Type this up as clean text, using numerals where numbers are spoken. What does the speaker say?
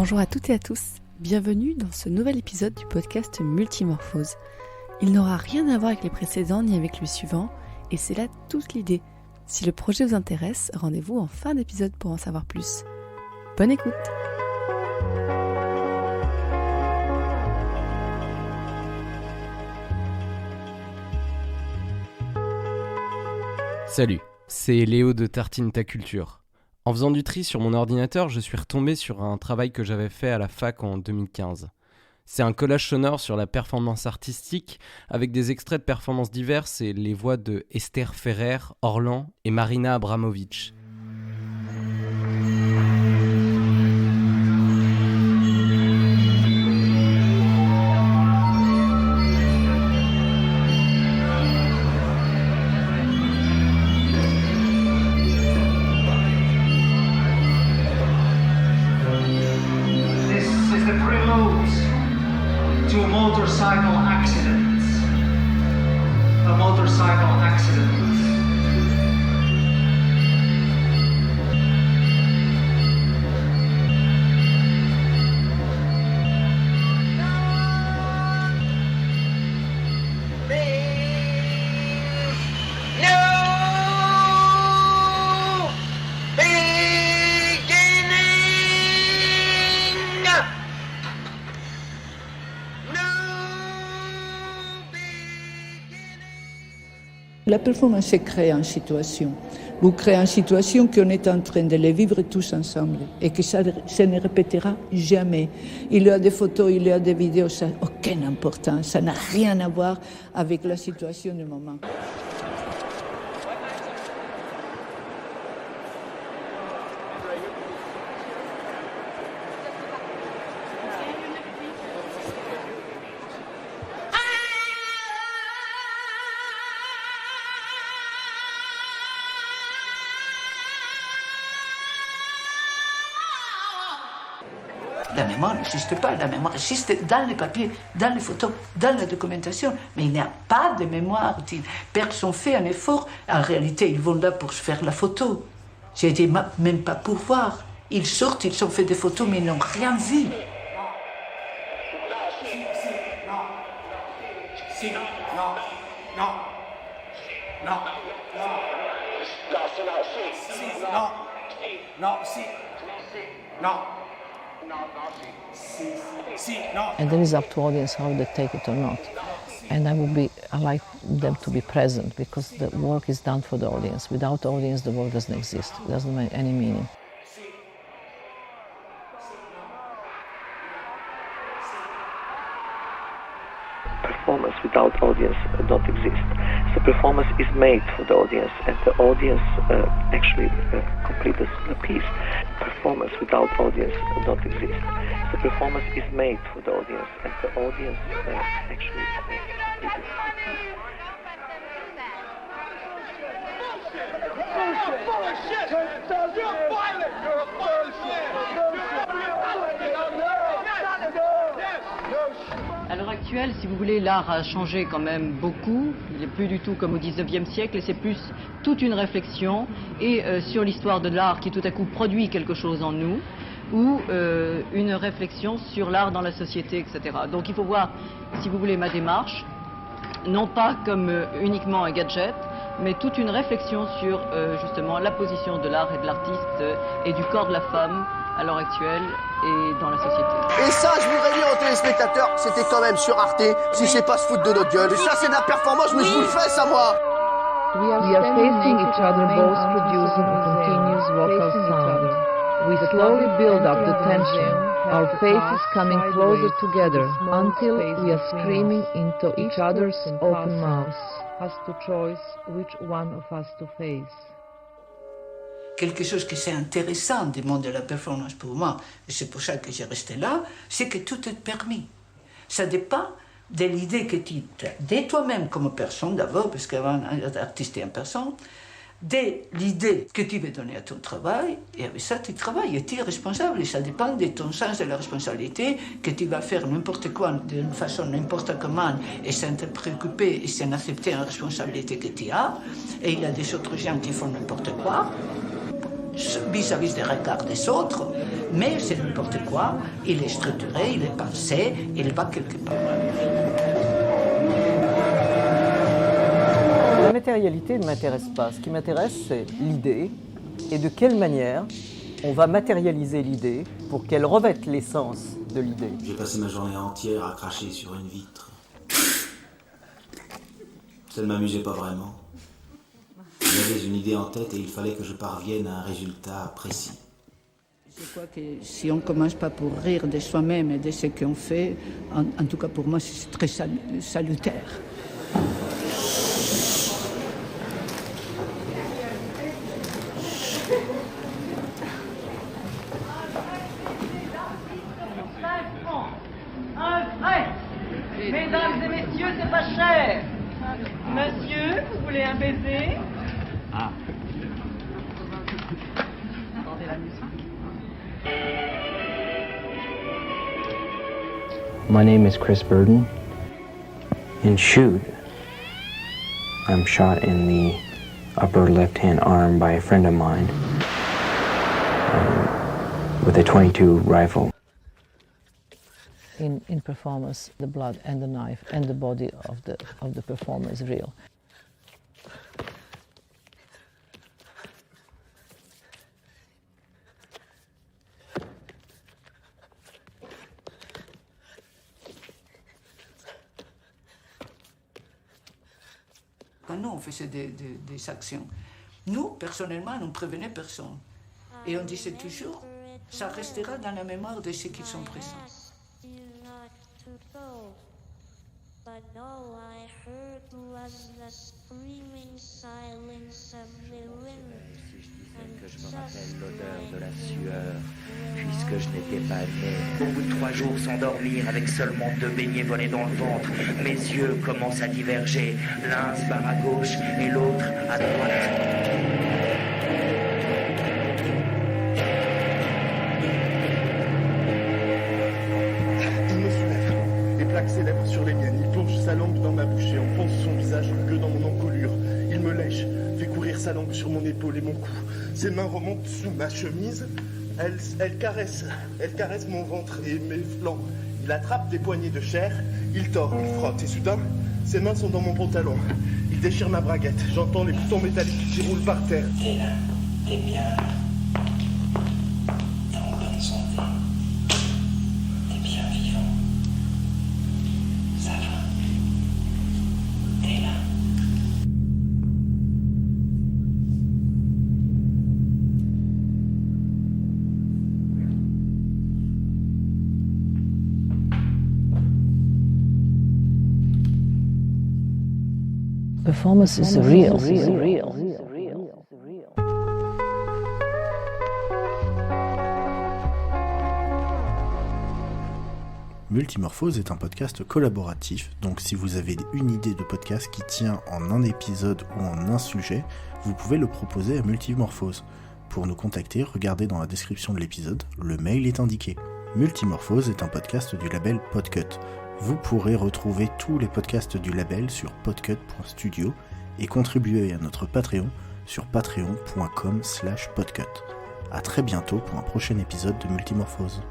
Bonjour à toutes et à tous, bienvenue dans ce nouvel épisode du podcast Multimorphose. Il n'aura rien à voir avec les précédents ni avec le suivant, et c'est là toute l'idée. Si le projet vous intéresse, rendez-vous en fin d'épisode pour en savoir plus. Bonne écoute! Salut, c'est Léo de Tartine ta culture. En faisant du tri sur mon ordinateur, je suis retombé sur un travail que j'avais fait à la fac en 2015. C'est un collage sonore sur la performance artistique avec des extraits de performances diverses et les voix de Esther Ferrer, Orlan et Marina Abramovic. La performance, c'est créer une situation. Vous créez une situation qu'on est en train de les vivre tous ensemble et que ça ne répétera jamais. Il y a des photos, il y a des vidéos, ça n'a aucune importance. Ça n'a rien à voir avec la situation du moment. La mémoire n'existe pas, la mémoire existe dans les papiers, dans les photos, dans la documentation, mais il n'y a pas de mémoire. Personne fait un effort. En réalité, ils vont là pour se faire la photo. J'ai dit même pas pour voir. Ils sortent, ils ont fait des photos, mais ils n'ont rien vu. And then it's up to audience how they take it or not. And I like them to be present because the work is done for the audience. Without audience, the work doesn't exist. It doesn't make any meaning. Performance without audience don't exist. The performance is made for the audience, and the audience actually completes the piece. Performance without audience don't exist. The performance is made for the audience, and the audience actually completes the piece. À l'heure actuelle, si vous voulez, l'art a changé quand même beaucoup. Il n'est plus du tout comme au 19e siècle et c'est plus toute une réflexion et sur l'histoire de l'art qui tout à coup produit quelque chose en nous ou une réflexion sur l'art dans la société, etc. Donc il faut voir, si vous voulez, ma démarche, non pas comme uniquement un gadget, mais toute une réflexion sur justement la position de l'art et de l'artiste et du corps de la femme à l'heure actuelle et dans la société. Et ça, je voudrais dire aux téléspectateurs, c'était quand même sur Arte, si c'est pas se foutre de notre gueule. Et ça, c'est de la performance, mais je vous le fais, ça, moi. We are facing each other, both producing a continuous vocal sound. We slowly build up the tension, our faces coming closer together until we are screaming into each other's open mouths. Has to choose which one of us to face. Quelque chose qui c'est intéressant du monde de la performance pour moi, et c'est pour ça que j'ai resté là, c'est que tout est permis. Ça dépend de l'idée que tu as de toi-même comme personne d'abord, parce qu'avant artiste et en personne, de l'idée que tu veux donner à ton travail, et avec ça tu travailles, et tu es responsable, et ça dépend de ton sens de la responsabilité, que tu vas faire n'importe quoi, d'une façon n'importe comment, et sans te préoccuper, et sans accepter la responsabilité que tu as, et il y a des autres gens qui font n'importe quoi. vis-à-vis des regards des autres, mais c'est n'importe quoi, il est structuré, il est pensé, il va quelque part. La matérialité ne m'intéresse pas. Ce qui m'intéresse, c'est l'idée et de quelle manière on va matérialiser l'idée pour qu'elle revête l'essence de l'idée. J'ai passé ma journée entière à cracher sur une vitre. Ça ne m'amusait pas vraiment. J'avais une idée en tête et il fallait que je parvienne à un résultat précis. Je crois que si on ne commence pas pour rire de soi-même et de ce qu'on fait, en tout cas pour moi, c'est très salutaire. Mesdames et messieurs, c'est pas cher. Monsieur, vous voulez un baiser? Ah. Entendez la musique. My name is Chris Burden. In shoot, I'm shot in the upper left-hand arm by a friend of mine with a .22 rifle. In performance, the blood and the knife and the body of the performer is real. Quand nous, on faisait des actions, nous, personnellement, on ne prévenait personne. Et on disait toujours, ça restera dans la mémoire de ceux qui sont présents. But all I heard was the screaming silence of the wind. Que je me rappelle l'odeur de la sueur, puisque je n'étais pas né. Au bout de 3 jours sans dormir, avec seulement 2 beignets volés dans le ventre, mes yeux commencent à diverger. L'un se barre à gauche et l'autre à droite. S'élève sur les miennes, il plonge sa langue dans ma bouche et enfonce son visage rugueux dans mon encolure. Il me lèche, fait courir sa langue sur mon épaule et mon cou. Ses mains remontent sous ma chemise, elle caresse mon ventre et mes flancs. Il attrape des poignées de chair, il tord, il frotte et soudain, ses mains sont dans mon pantalon. Il déchire ma braguette, j'entends les boutons métalliques qui roulent par terre. T'es là, t'es bien là. T'es en bonne santé. T'es bien vivant. Ça va. T'es là. Performance is real. Multimorphose est un podcast collaboratif, donc si vous avez une idée de podcast qui tient en un épisode ou en un sujet, vous pouvez le proposer à Multimorphose. Pour nous contacter, regardez dans la description de l'épisode, le mail est indiqué. Multimorphose est un podcast du label Podcut. Vous pourrez retrouver tous les podcasts du label sur podcut.studio et contribuer à notre Patreon sur patreon.com/podcut. À très bientôt pour un prochain épisode de Multimorphose.